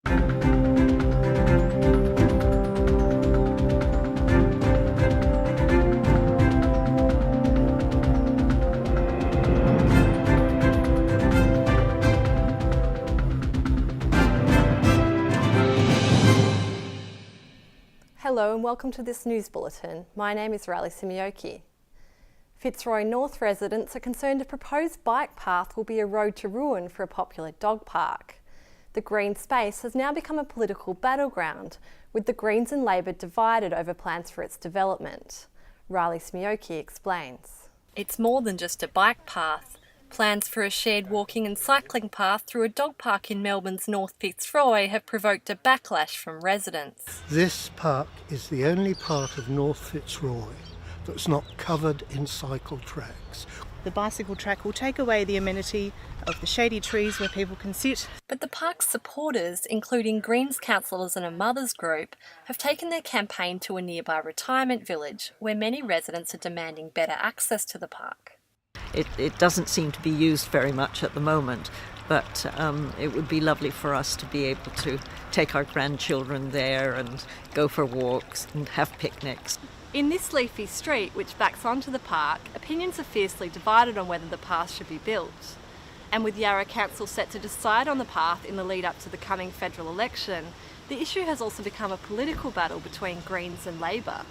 Hello and welcome to this news bulletin. My name is RailiSimojokicompressed. Fitzroy North residents are concerned a proposed bike path will be a road to ruin for a popular dog park. The green space has now become a political battleground, with the Greens and Labor divided over plans for its development. RailiSimojokicompressed explains. It's more than just a bike path. Plans for a shared walking and cycling path through a dog park in Melbourne's North Fitzroy have provoked a backlash from residents. This park is the only part of North Fitzroy that's not covered in cycle tracks. The bicycle track will take away the amenity of the shady trees where people can sit. But the park's supporters, including Greens councillors and a mothers group, have taken their campaign to a nearby retirement village where many residents are demanding better access to the park. It doesn't seem to be used very much at the moment, but it would be lovely for us to be able to take our grandchildren there and go for walks and have picnics. In this leafy street, which backs onto the park, opinions are fiercely divided on whether the path should be built. And with Yarra Council set to decide on the path in the lead up to the coming federal election, the issue has also become a political battle between Greens and Labor.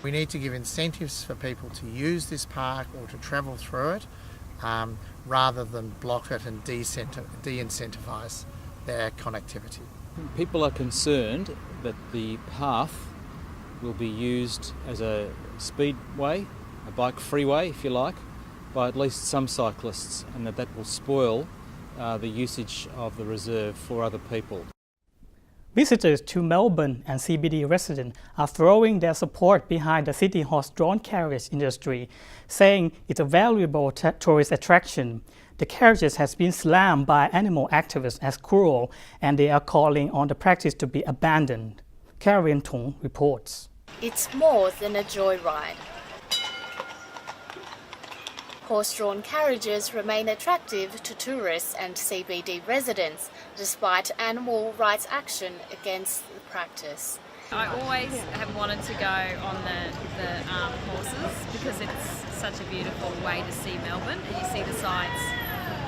We need to give incentives for people to use this park or to travel through it rather than block it and de-incentivise their connectivity. People are concerned that the path will be used as a speedway, a bike freeway if you like, by at least some cyclists, and that will spoil the usage of the reserve for other people. Visitors to Melbourne and CBD residents are throwing their support behind the city horse-drawn carriage industry, saying it's a valuable tourist attraction. The carriages has been slammed by animal activists as cruel, and they are calling on the practice to be abandoned. Karen Tung reports. It's more than a joyride. Horse-drawn carriages remain attractive to tourists and CBD residents, despite animal rights action against the practice. I always have wanted to go on the horses because it's such a beautiful way to see Melbourne. You see the sights,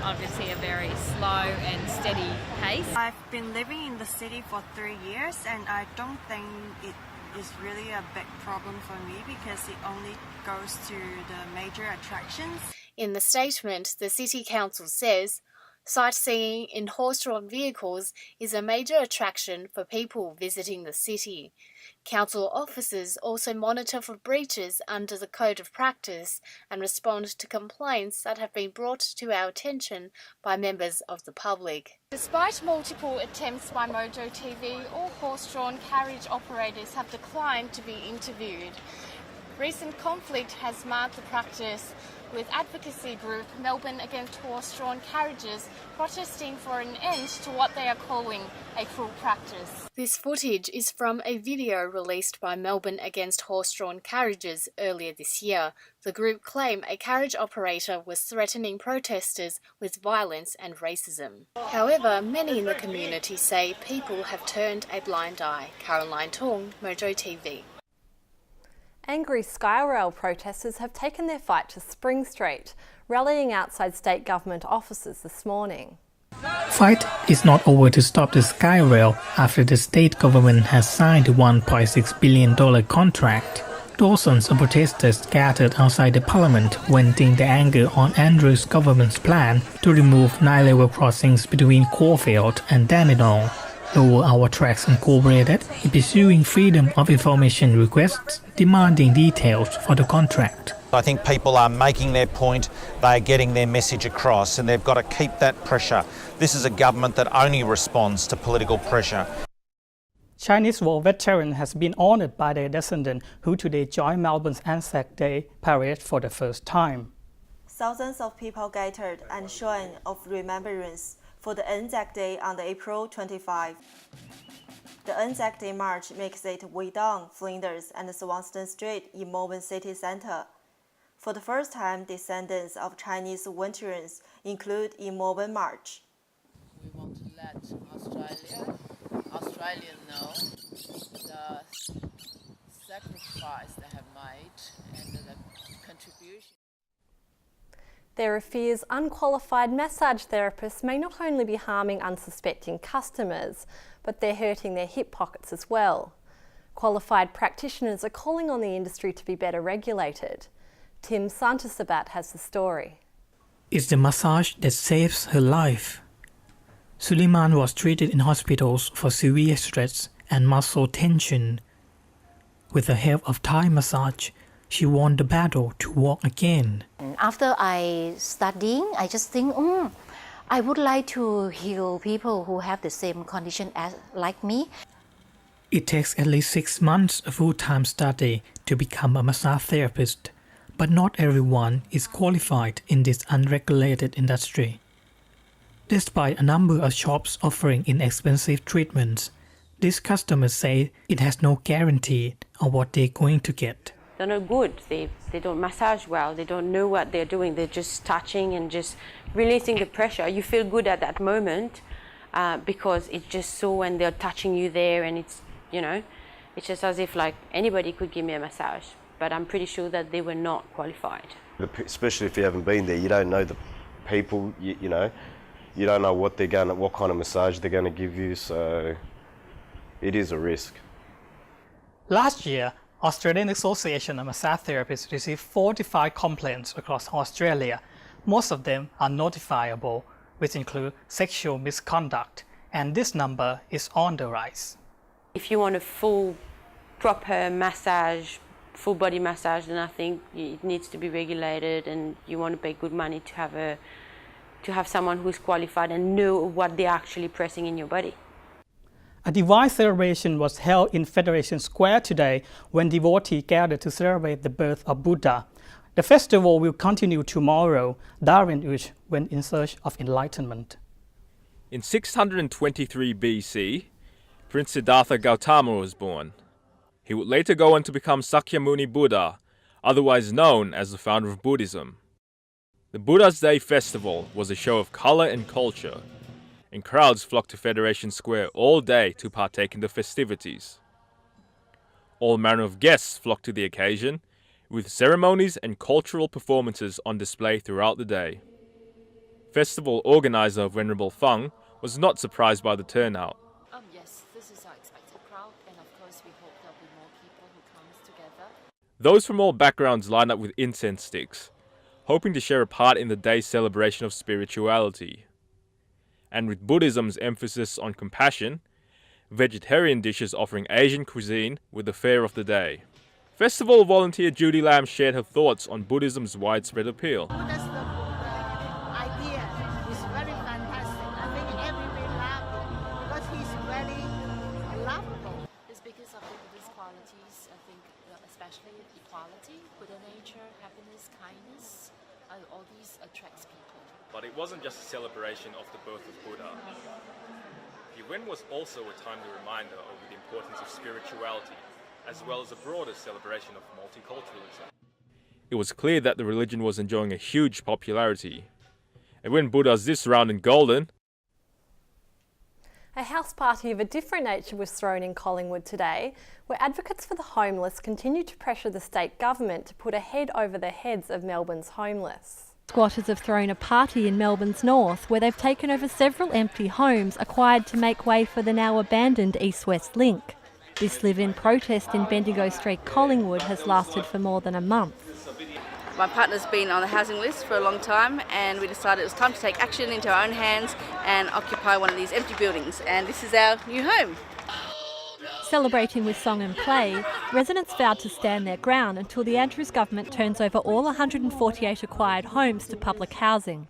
obviously a very slow and steady pace. I've been living in the city for 3 years and I don't think it is really a big problem for me because it only goes to the major attractions. In the statement, the City Council says, sightseeing in horse-drawn vehicles is a major attraction for people visiting the city. Council officers also monitor for breaches under the Code of Practice and respond to complaints that have been brought to our attention by members of the public. Despite multiple attempts by Mojo TV, all horse-drawn carriage operators have declined to be interviewed. Recent conflict has marked the practice, with advocacy group Melbourne Against Horse-Drawn Carriages protesting for an end to what they are calling a cruel practice. This footage is from a video released by Melbourne Against Horse-Drawn Carriages earlier this year. The group claim a carriage operator was threatening protesters with violence and racism. However, many in the community say people have turned a blind eye. Caroline Tung, Mojo TV. Angry SkyRail protesters have taken their fight to Spring Street, rallying outside state government offices this morning. Fight is not over to stop the SkyRail after the state government has signed a $1.6 billion contract. Dozens of protesters gathered outside the parliament, venting their anger on Andrews' government's plan to remove 9 level crossings between Caulfield and Dandenong. Lower Our Tracks Incorporated is pursuing freedom of information requests, demanding details for the contract. I think people are making their point, they are getting their message across, and they've got to keep that pressure. This is a government that only responds to political pressure. Chinese war veteran has been honoured by their descendants who today joined Melbourne's Anzac Day parade for the first time. Thousands of people gathered and shown of remembrance for the Anzac Day on April 25. The Anzac Day March makes it way down Flinders and Swanston Street in Melbourne city centre. For the first time, descendants of Chinese veterans include in Melbourne March. We want to let Australia sacrifice they have made and the contribution. There are fears unqualified massage therapists may not only be harming unsuspecting customers, but they're hurting their hip pockets as well. Qualified practitioners are calling on the industry to be better regulated. Tim Santasabat has the story. It's the massage that saves her life. Suleiman was treated in hospitals for severe stress and muscle tension. With the help of Thai massage, she won the battle to walk again. After I studying, I just think, I would like to heal people who have the same condition as like me. It takes at least 6 months of full-time study to become a massage therapist, but not everyone is qualified in this unregulated industry. Despite a number of shops offering inexpensive treatments, these customers say it has no guarantee of what they're going to get. They're not good. They don't massage well. They don't know what they're doing. They're just touching and just releasing the pressure. You feel good at that moment because it's just so when they're touching you there, and it's, you know, it's just as if like anybody could give me a massage. But I'm pretty sure that they were not qualified. Especially if you haven't been there, you don't know the people. You know, you don't know what kind of massage they're going to give you. So it is a risk. Last year, Australian Association of Massage Therapists received 45 complaints across Australia. Most of them are notifiable, which include sexual misconduct, and this number is on the rise. If you want a full, proper massage, full body massage, then I think it needs to be regulated, and you want to pay good money to have someone who's qualified and know what they're actually pressing in your body. A divine celebration was held in Federation Square today when devotees gathered to celebrate the birth of Buddha. The festival will continue tomorrow. Darwin Uch went in search of enlightenment. In 623 BC, Prince Siddhartha Gautama was born. He would later go on to become Sakyamuni Buddha, otherwise known as the founder of Buddhism. The Buddha's Day festival was a show of color and culture, and crowds flocked to Federation Square all day to partake in the festivities. All manner of guests flocked to the occasion, with ceremonies and cultural performances on display throughout the day. Festival organizer Venerable Fang was not surprised by the turnout. Yes, this is our expected crowd, and of course we hope there'll be more people who comes together. Those from all backgrounds lined up with incense sticks, hoping to share a part in the day's celebration of spirituality. And with Buddhism's emphasis on compassion, vegetarian dishes offering Asian cuisine were the fare of the day. Festival volunteer Judy Lam shared her thoughts on Buddhism's widespread appeal. Buddha's idea is very fantastic. I think everybody loves it because he's very lovable. It's because of the Buddhist qualities, I think, especially equality, Buddha nature, happiness, kindness, all these attracts people. But it wasn't just a celebration of the birth of Buddha. The event was also a timely reminder of the importance of spirituality, as well as a broader celebration of multiculturalism. It was clear that the religion was enjoying a huge popularity. And when Buddha's this round and golden, A house party of a different nature was thrown in Collingwood today, where advocates for the homeless continue to pressure the state government to put a head over the heads of Melbourne's homeless. Squatters have thrown a party in Melbourne's north where they've taken over several empty homes acquired to make way for the now abandoned East-West link. This live-in protest in Bendigo Street, Collingwood has lasted for more than a month. My partner's been on the housing list for a long time, and we decided it was time to take action into our own hands and occupy one of these empty buildings, and this is our new home. Celebrating with song and play, residents vowed to stand their ground until the Andrews government turns over all 148 acquired homes to public housing.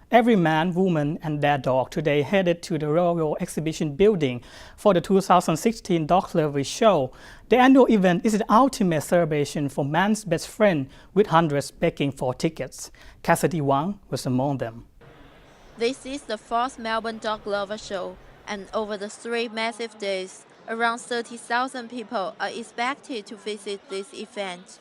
Every man, woman and their dog today headed to the Royal Exhibition Building for the 2016 Dog Lovers Show. The annual event is the ultimate celebration for man's best friend, with hundreds begging for tickets. Cassidy Wang was among them. This is the 4th Melbourne Dog Lovers Show, and over the 3 massive days, around 30,000 people are expected to visit this event.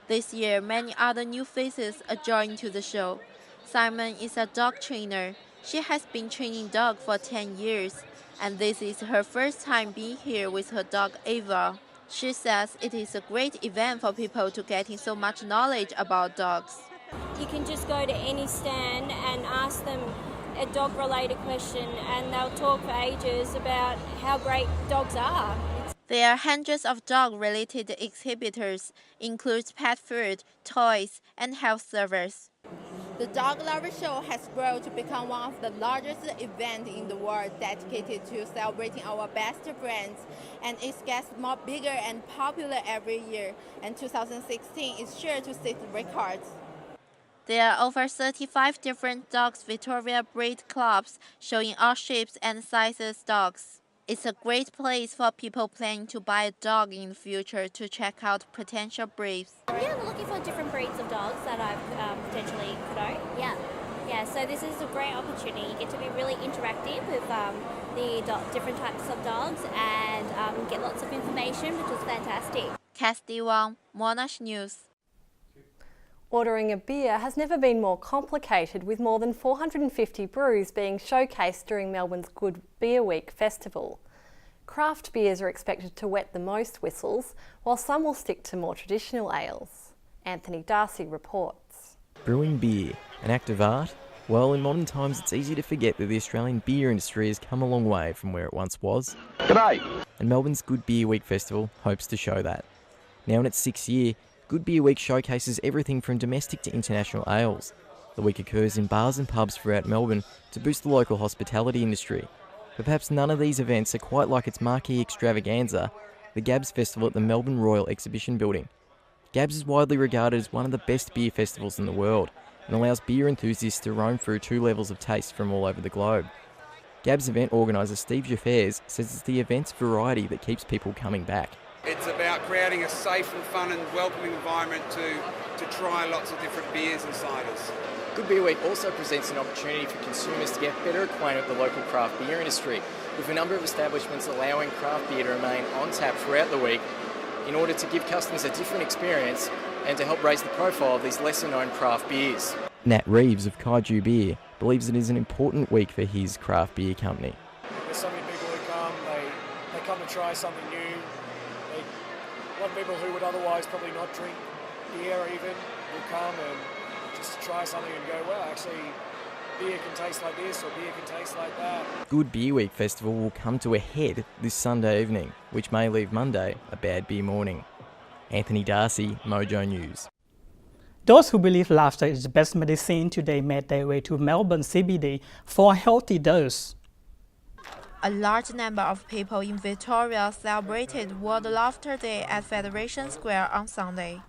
This year, many other new faces are joining to the show. Simon is a dog trainer. She has been training dogs for 10 years, and this is her first time being here with her dog Ava. She says it is a great event for people to getting so much knowledge about dogs. You can just go to any stand and ask them a dog-related question and they'll talk for ages about how great dogs are. There are hundreds of dog-related exhibitors, includes pet food, toys, and health service. The Dog Lover Show has grown to become one of the largest events in the world dedicated to celebrating our best brands, and it gets more bigger and popular every year, and 2016 is sure to set records. There are over 35 different dogs Victoria breed clubs showing all shapes and sizes dogs. It's a great place for people planning to buy a dog in the future to check out potential breeds. Yeah, I'm looking for different breeds of dogs that I potentially could own. Yeah. So this is a great opportunity. You get to be really interactive with the different types of dogs and get lots of information, which is fantastic. Cassidy Wong, Monash News. Ordering a beer has never been more complicated, with more than 450 brews being showcased during Melbourne's Good Beer Week festival. Craft beers are expected to wet the most whistles, while some will stick to more traditional ales. Anthony Darcy reports. Brewing beer, an act of art? Well, in modern times it's easy to forget that the Australian beer industry has come a long way from where it once was. G'day! And Melbourne's Good Beer Week festival hopes to show that. Now in its 6th year, Good Beer Week showcases everything from domestic to international ales. The week occurs in bars and pubs throughout Melbourne to boost the local hospitality industry. But perhaps none of these events are quite like its marquee extravaganza, the Gabs Festival at the Melbourne Royal Exhibition Building. Gabs is widely regarded as one of the best beer festivals in the world and allows beer enthusiasts to roam through 2 levels of taste from all over the globe. Gabs event organiser Steve Jaffers says it's the event's variety that keeps people coming back. It's about creating a safe and fun and welcoming environment to try lots of different beers and ciders. Good Beer Week also presents an opportunity for consumers to get better acquainted with the local craft beer industry, with a number of establishments allowing craft beer to remain on tap throughout the week in order to give customers a different experience and to help raise the profile of these lesser-known craft beers. Nat Reeves of Kaiju Beer believes it is an important week for his craft beer company. There's so many people who come, they come to try something new. A lot of people who would otherwise probably not drink beer even will come and just try something and go, well, actually, beer can taste like this or beer can taste like that. Good Beer Week Festival will come to a head this Sunday evening, which may leave Monday a bad beer morning. Anthony Darcy, Mojo News. Those who believe laughter is the best medicine today made their way to Melbourne CBD for a healthy dose. A large number of people in Victoria celebrated World Laughter Day at Federation Square on Sunday.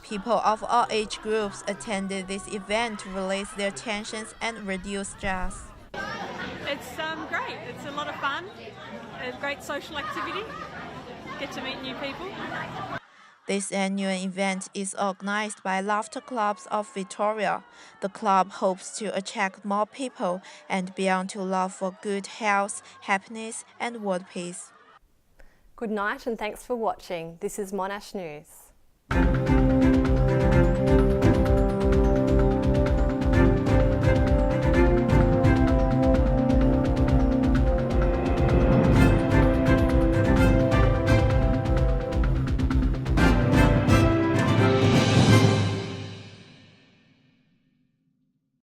People of all age groups attended this event to release their tensions and reduce stress. It's great. It's a lot of fun, a great social activity, get to meet new people. This annual event is organized by Laughter Clubs of Victoria. The club hopes to attract more people and beyond to love for good health, happiness and world peace. Good night and thanks for watching. This is Monash News.